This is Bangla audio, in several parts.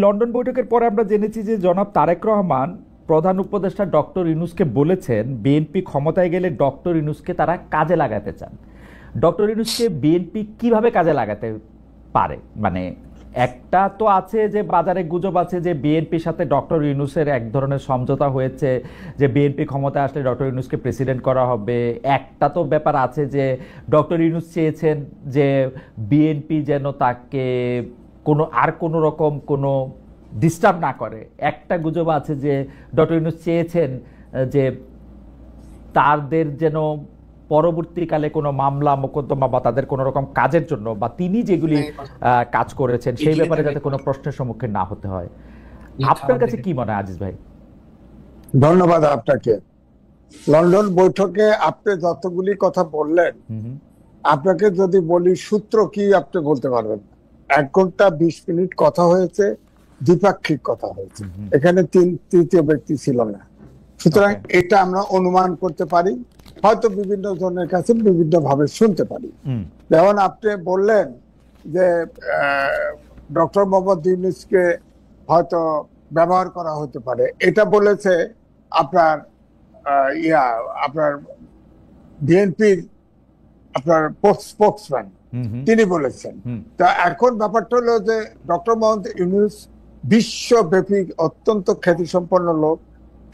লন্ডন বৈঠকের পরে আমরা জেনেছি যে জনাব তারেক রহমান প্রধান উপদেষ্টা ডক্টর ইউনূসকে বলেছেন বিএনপি ক্ষমতায় গেলে ডক্টর ইউনূসকে তারা কাজে লাগাতে চান। ডক্টর ইউনূসকে বিএনপি কিভাবে কাজে লাগাতে পারে? মানে একটা তো আছে যে বাজারে গুজব আছে যে বিএনপির সাথে ডক্টর ইউনূসের এক ধরনের সমঝোতা হয়েছে যে বিএনপি ক্ষমতায় আসলে ডক্টর ইউনূসকে প্রেসিডেন্ট করা হবে। একটা তো ব্যাপার আছে যে ডক্টর ইউনূস চেয়েছেন যে বিএনপি যেন তাকে কোনো রকম কোনো ডিস্টার্ব না করে। একটা গুজব আছে যে ডক্টর ইউনূস চেয়েছেন যে তাদের যেন পরবর্তীকালে কোনো মামলা মোকদ্দমা বা তাদের কোনো রকম কাজের জন্য বা তিনি যেগুলি কাজ করেছেন সেই ব্যাপারে যাতে কোনো প্রশ্নের সম্মুখীন না হতে হয়। আপনার কাছে কি মনে হয় আজিজ ভাই? ধন্যবাদ আপনাকে। লন্ডন বৈঠকে আপনি যতগুলি কথা বললেন, আপনাকে যদি বলি সূত্র কি আপনি বলতে পারবেন। 1 ঘন্টা 20 মিনিট কথা হয়েছে, দ্বিপাক্ষিক কথা হয়েছে, এখানে তৃতীয় ব্যক্তি ছিল না। সুতরাং এটা আমরা অনুমান করতে পারি, হয়তো বিভিন্ন জনের কাছে বিভিন্ন ভাবে শুনতে পারি। যেমন আপনি বললেন যে ডক্টর মোহাম্মদ ইউনূসকে হয়তো ব্যবহার করা হতে পারে, এটা বলেছে আপনার আপনার বিএনপির আপনার স্পোকসম্যান, তিনি বলেছেন। তা এখন ব্যাপারটা হলো যে ডক্টর মোহাম্মদ ইউনূস বিশ্বব্যাপী অত্যন্ত খ্যাতিসম্পন্ন লোক,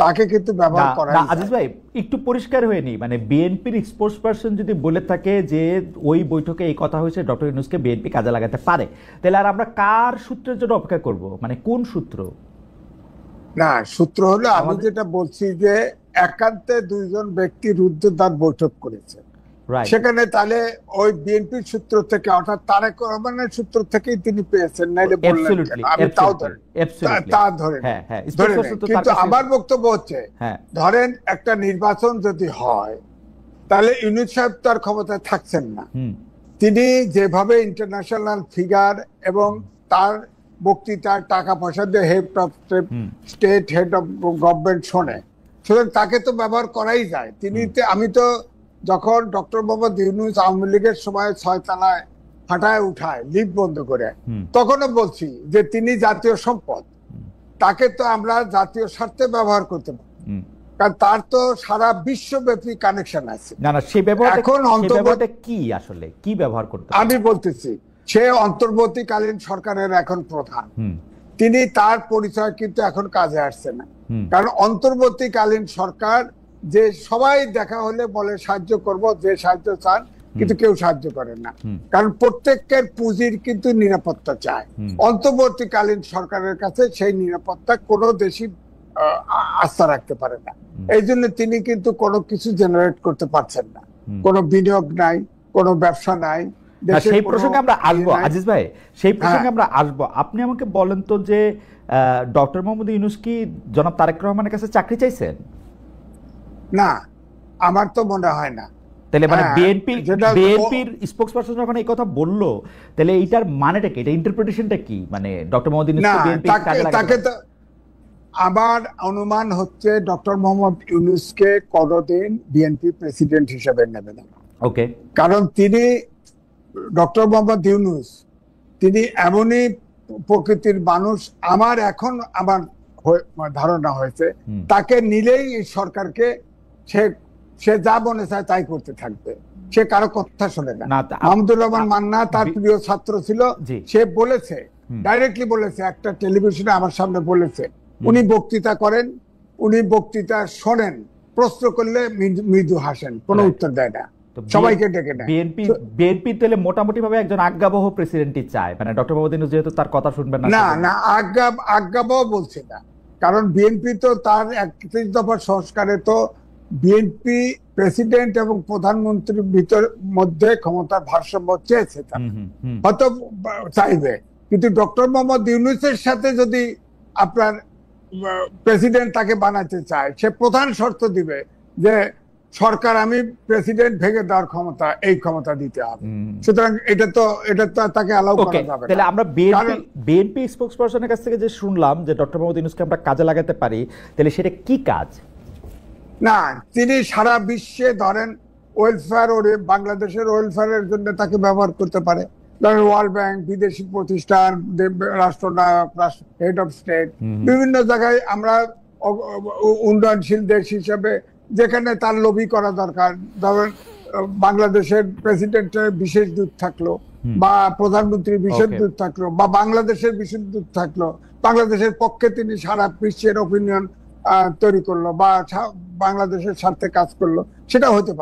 তাকে কিন্তু ব্যবহার করা। আজিজ ভাই একটু পরিষ্কার হয়ে নি, মানে বিএনপির স্পোকসপারসন যদি বলে থাকে যে ওই বৈঠকে এই কথা হয়েছে ডক্টর ইউনূসকে বিএনপি কাজে লাগাতে পারে, তাহলে আর আমরা কার সূত্রের জন্য অপেক্ষা করব? মানে কোন সূত্র? না, সূত্র হলো আমি যেটা বলছি যে একান্তে 2 জন ব্যক্তি রুদ্ধদ্বার বৈঠক করেছে, সেখানে তাহলে ওই বিএনপির সূত্র থেকে অর্থাৎ তারেক রহমানের সূত্র থেকেই তিনি পেয়েছেন, নাইলে বললেন আমি তাও ধরে তা ধরে। কিন্তু আমার বক্তব্য হচ্ছে ধরেন একটা নির্বাচন যদি হয় তাহলে ইউনূস সাহেব তার ক্ষমতায় থাকছেন না। তিনি যেভাবে ইন্টারন্যাশনাল ফিগার এবং তার বক্তৃতার টাকা পয়সা দিয়ে head of state, head of government শোনে, সুতরাং তাকে তো ব্যবহার করাই যায়। তিনি আমি তো যখন ডক্টর মোহাম্মদ ইউনূস আওয়ামী লীগের সময় 6 তলায় হাঁটায় উঠায় লিফট বন্ধ করে, তখনও বলছি যে তিনি জাতীয় সম্পদ, তাকে তো আমরা জাতীয় স্বার্থে ব্যবহার করতে পারি, কারণ তার তো সারা বিশ্বব্যাপী কানেকশন আছে। এখন অন্তর্বর্তী কি আসলে কি ব্যবহার করতে আমি বলতেছি, সে অন্তর্বর্তীকালীন সরকারের এখন প্রধান, তিনি তার পরিচয় কিন্তু এখন কাজে আসছে না। কারণ অন্তর্বর্তীকালীন সরকার যে সবাই দেখা হলে বলে সাহায্য করব, যে সাহায্য চান, কিন্তু কেউ সাহায্য করে না, কারণ প্রত্যেকের পুঁজির কিন্তু নিরাপত্তা চায়। অন্তর্বর্তীকালীন সরকারের কাছে সেই নিরাপত্তা কোনো দেশই আস্থা রাখতে পারে না। এই জন্য তিনি কিন্তু কোনো কিছু জেনারেট করতে পারছেন না, কোনো বিনিয়োগ নাই, কোনো ব্যবসা নাই। সেই প্রসঙ্গে আমরা আসবো আজিজ ভাই, সেই প্রসঙ্গে আমরা আসবো। আপনি আমাকে বলেন তো যে ডক্টর মোহাম্মদ ইউনূস কি জনাব তারেক রহমানের কাছে চাকরি চাইছেন? না, আমার তো মনে হয় না। তাহলে মানে বিএনপির স্পোকসপারসন যখন এই কথা বললো, তাহলে এইটার মানেটা কি, এটা ইন্টারপ্রিটেশনটা কি? মানে ডক্টর মোহাম্মদ ইউনূসকে বিএনপি কাজে লাগাতে, আমার অনুমান হচ্ছে ডক্টর মোহাম্মদ ইউনূসকে কোনদিন বিএনপি প্রেসিডেন্ট হিসেবে নেবে না। ওকে, কারণ তিনি ডক্টর মোহাম্মদ ইউনূস তিনি এমনই প্রকৃতির মানুষ, আমার ধারণা হয়েছে তাকে নিলেই এই সরকারকে সে যা মনে চায় তাই করতে থাকবে, সে কারো কথা শোনে না। মাহমুদুর রহমান মান্না তার প্রিয় ছাত্র ছিল, সে বলেছে, ডাইরেক্টলি বলেছে, একটা টেলিভিশনে আমার সামনে বলেছে, উনি বক্তৃতা করেন, উনি বক্তৃতা শোনেন, প্রশ্ন করলে মৃদু হাসেন, কোনো উত্তর দেয় না, সবাইকে ডেকে নেয়। বিএনপি তাহলে মোটামুটি ভাবে একজন আজ্ঞাবহ প্রেসিডেন্টই চায়, মানে ডক্টর মোহাম্মদ ইউনূস যেহেতু তার কথা শুনবেন না। না, আজ্ঞাবহ বলছে না, কারণ বিএনপি তো তার 31 দফা সংস্কারে তো বিএনপি প্রেসিডেন্ট এবং প্রধানমন্ত্রীর মধ্যে ক্ষমতার ভারসাম্য চেয়েছে, হয়তো চাইবে, কিন্তু ডক্টর মোহাম্মদ ইউনূসের সাথে যদি আপনার প্রেসিডেন্ট তাকে বানাতে চায়, সে প্রধান শর্ত দিবে যে সরকার আমি প্রেসিডেন্ট ভেঙে দেওয়ার ক্ষমতা, এই ক্ষমতা দিতে হবে। সুতরাং এটা তো তাকে অ্যালাউ করা যাবে না। তাহলে আমরা বিএনপি স্পোকসপারসনের কাছ থেকে যে শুনলাম যে ডক্টর মোহাম্মদ ইউনূসকে আমরা কাজে লাগাতে পারি, তাহলে সেটা কি কাজ? না, তিনি সারা বিশ্বে ধরেন ওয়েলফেয়ার, বাংলাদেশের ওয়েলফেয়ারের জন্য তাকে ব্যবহার করতে পারে, ধরেন ওয়ার্ল্ড ব্যাংক, বিদেশি প্রতিষ্ঠান, রাষ্ট্রনায়ক, হেড অফ স্টেট, বিভিন্ন জায়গায় আমরা উন্নয়নশীল দেশ হিসেবে যেখানে তার লবি করা দরকার, ধরেন বাংলাদেশের প্রেসিডেন্টের বিশেষ দূত থাকলো বা প্রধানমন্ত্রীর বিশেষ দূত থাকলো বা বাংলাদেশের বিশেষ দূত থাকলো, বাংলাদেশের পক্ষে তিনি সারা বিশ্বের অপিনিয়ন তৈরি করলো বা বাংলাদেশের স্বার্থে কাজ করলো, সেটা হতে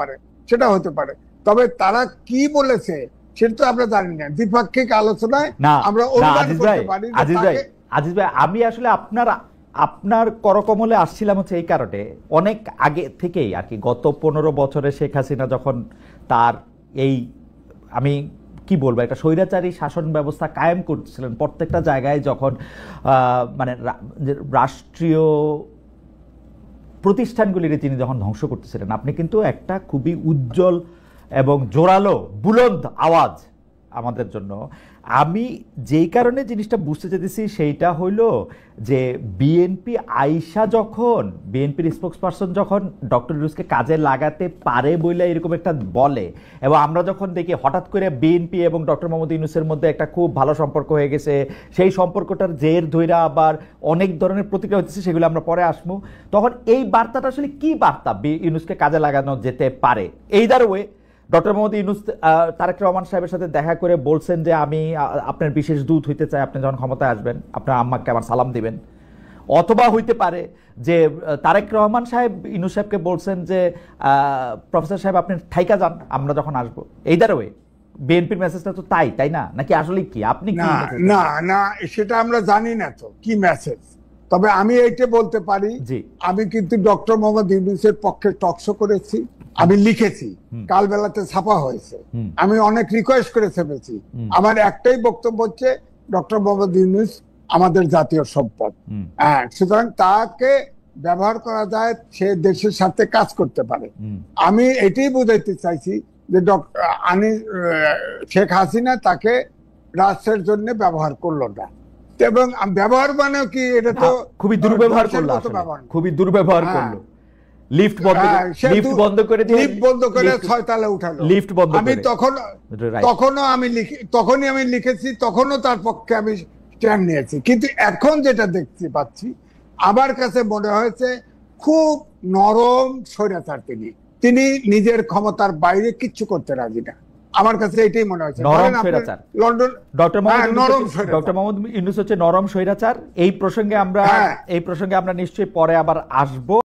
পারে। তবে তারা কি বলেছে সেটা তো আমরা জানি না। দ্বিপাক্ষিক আলোচনায় আমরা অনুমান করতে পারি। আজিজ ভাই, আমি আসলে আপনার করকমলে আসছিলাম হচ্ছে এই কারণে, অনেক আগে থেকেই আর কি, গত 15 বছরে শেখ হাসিনা যখন তার এই, আমি কি বলবো, একটা স্বৈরাচারী শাসন ব্যবস্থা কায়েম করছিলেন প্রত্যেকটা জায়গায়, যখন মানে রাষ্ট্রীয় প্রতিষ্ঠানগুলির তিনি যখন ধ্বংস করতেছিলেন, আপনি কিন্তু একটা খুবই উজ্জ্বল এবং জোরালো বুলন্দ আওয়াজ আমাদের জন্য। আমি যেই কারণে জিনিসটা বুঝতে চেয়েছি সেইটা হইলো যে বিএনপির স্পোকসপারসন যখন ডক্টর ইউনূসকে কাজে লাগাতে পারে বলে এরকম একটা বলে, এবং আমরা যখন দেখি হঠাৎ করে বিএনপি এবং ডক্টর মোহাম্মদ ইউনূসের মধ্যে একটা খুব ভালো সম্পর্ক হয়ে গেছে, সেই সম্পর্কটার জের ধইরা আবার অনেক ধরনের প্রতিক্রিয়া হচ্ছে, সেগুলো আমরা পরে আসবো, তখন এই বার্তাটা আসলে কি বার্তা ইউনূসকে কাজে লাগানো যেতে পারে? Either way doctor Muhammad Yunus Tarique Rahman সাহেবের সাথে দেখা করে বলছেন যে আমি আপনার বিশেষ দূত হইতে চাই, আপনি যখন ক্ষমতায় আসবেন আপনার আম্মাকে আমার সালাম দিবেন। অথবা হইতে পারে যে তারেক রহমান সাহেব ইউনূস সাহেবকে বলছেন যে প্রফেসর সাহেব আপনি ঠাইকা যান আমরা যখন আসবো। এইদার ওয়ে বিএনপির মেসেজটা তো তাই না, নাকি আসলে কি আপনি কি? না সেটা আমরা জানি না তো কি মেসেজ। তবে আমি এইটা বলতে পারি, আমি কিন্তু ডক্টর মোহাম্মদ ইউনূসের পক্ষে টকশো করেছি, আমি লিখেছি, কাল বেলাতে ছাপা হয়েছে, আমি অনেক রিকোয়েস্ট করে ফেলেছি। আমার একটাই বক্তব্য হচ্ছে ডক্টর মোহাম্মদ ইউনূস আমাদের জাতীয় সম্পদ, সুতরাং তাকে ব্যবহার করা যায়, সে দেশের সাথে কাজ করতে পারে। আমি এটাই বোঝাইতে চাইছি যে শেখ হাসিনা তাকে রাষ্ট্রের জন্য ব্যবহার করলো না, এবং ব্যবহার মানে কি, এটা তো খুবই দুর্ব্যবহার করলো, লিফট বন্ধ করে 6 তলায় উঠালো, লিফট বন্ধ করে। আমি তখনই আমি লিখেছি, তখনও তার পক্ষে আমি স্ট্যান্ড নিয়েছি। কিন্তু এখন যেটা দেখতে পাচ্ছি, আমার কাছে মনে হয়েছে খুব নরম স্বৈরাচার। তিনি নিজের ক্ষমতার বাইরে কিচ্ছু করতে রাজি না, আমার কাছে এটাই মনে হয়েছে। লন্ডন ডক্টর মোহাম্মদ ইউনূস হচ্ছে নরম স্বৈরাচার। এই প্রসঙ্গে আমরা নিশ্চয়ই পরে আবার আসবো।